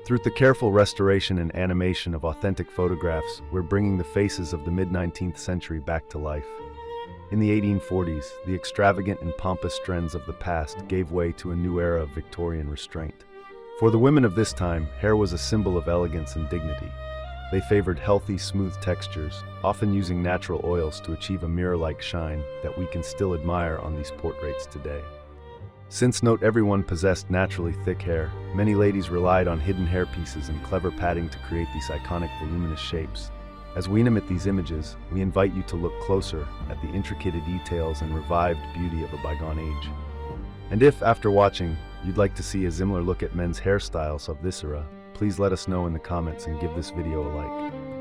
Through the careful restoration and animation of authentic photographs, we're bringing the faces of the mid-19th century back to life. In the 1840s, the extravagant and pompous trends of the past gave way to a new era of Victorian restraint. For the women of this time, hair was a symbol of elegance and dignity. They favored healthy, smooth textures, often using natural oils to achieve a mirror-like shine that we can still admire on these portraits today. Since not everyone possessed naturally thick hair, many ladies relied on hidden hairpieces and clever padding to create these iconic voluminous shapes. As we animate these images, we invite you to look closer at the intricate details and revived beauty of a bygone age. And if, after watching, you'd like to see a similar look at men's hairstyles of this era, please let us know in the comments and give this video a like.